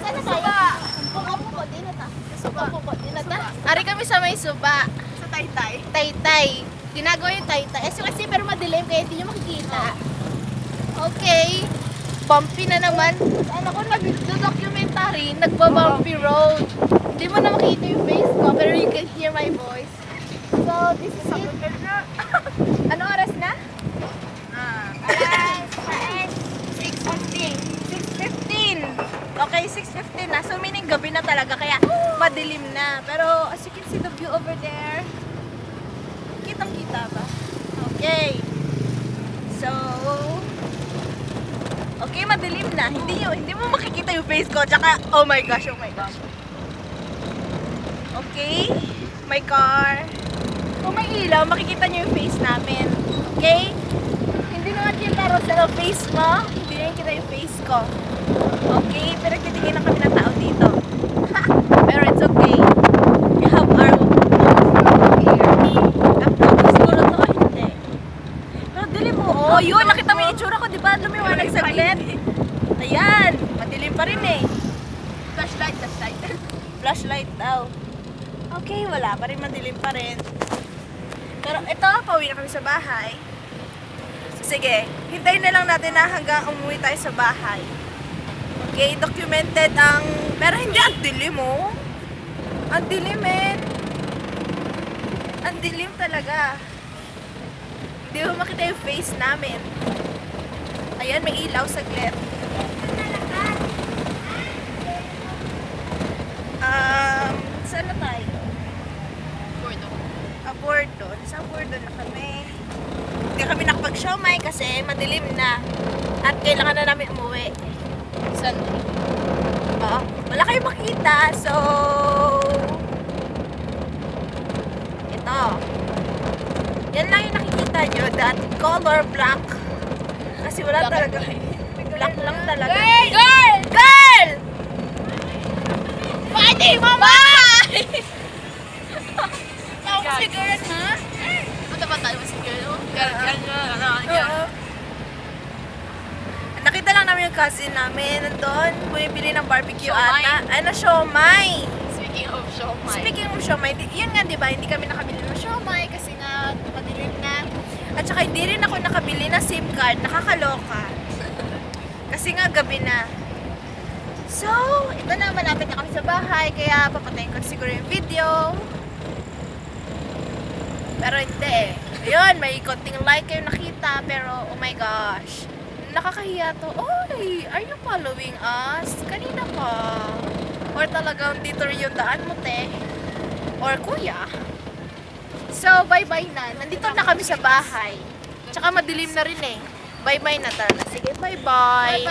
Saan na tayo? Puko, di na ta. Puko, di na ta. Ari kami sa may suba. Sa Taytay. Taytay. Ginagawa yung taytay. Kasi pero madilim kaya hindi nyo makikita. Okay. Bumpy na naman. Ano ko nag-documentary, nagba-bumpy road. Hindi mo na makita yung face ko, pero you can hear my voice. So, this is it. Ano oras na? Alas 6:15. 6:15. Okay, 6:15 na. So, meaning gabi na talaga, kaya madilim na. Pero, as you can see the view over there, kitang-kita ba? Okay. So, okay, madilim na. Hindi mo makikita yung face ko. Tsaka, oh my gosh. Okay, my car. Kung may ilaw, makikita nyo yung face namin. Okay? Hindi naman kita sa face mo. Hindi naman kita yung face ko. Okay? Pero titigil na kami ng tao dito. Pero it's okay. We have our here. Ako siguro to, hindi. Pero dilim mo. Oh, yun. Nakita mo yung itsura ko, di ba? Lumiwanag saglit. Ayan. Madilim pa rin eh. Flashlight. Flashlight daw. Okay, wala pa rin. Madilim pa rin. Pero ito, pauwi na kami sa bahay. Sige, hintayin na lang natin na hanggang umuwi tayo sa bahay. Okay, documented ang... Pero hindi, ang dilim oh. Ang dilim eh. Ang dilim talaga. Hindi mo makita yung face namin. Ayan, may ilaw saglit. Saan na tayo? Bordo. Sa Bordo na kami. Hindi kami nakapag-siomay kasi madilim na. At kailangan na namin umuwi. Saan? Wala kayong makita. So, ito. Yan lang yung nakikita nyo. That color black. Kasi wala talaga. Black lang talaga. Girl! Pwede, mama! Si girl, ha? Punta ba tayo si girl? Oo. Nakita lang namin yung cousin namin nandun. Bumibili ng barbecue Siomai. ata. Ano, siomai. Speaking of siomai. Speaking of siomai, yun nga diba, hindi kami nakabili ng siomai kasi nga madilim na. At saka hindi rin ako nakabili ng SIM card. Nakakaloka. Kasi nga gabi na. So, ito na, malapit na kami sa bahay. Kaya papatayin ko siguro yung video. Pero hindi. Ayun, may konting like kayo nakita. Pero, oh my gosh. Nakakahiya to. Oy, are you following us? Kanina pa. Or talagang dito rin yung daan mo, te. Or kuya. So, bye-bye na. Nandito na kami sa bahay. Tsaka madilim na rin eh. Bye-bye na talaga. Sige, bye-bye.